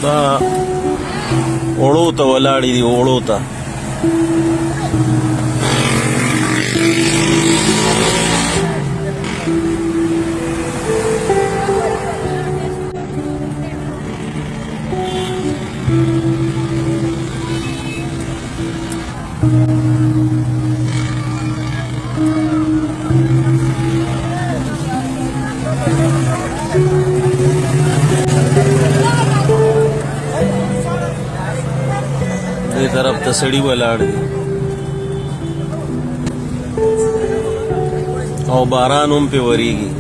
دا اوړو ته ولاړې دي اوړو ته دې طرف ته سړي ولاړ دي او باران هم پې ورېږي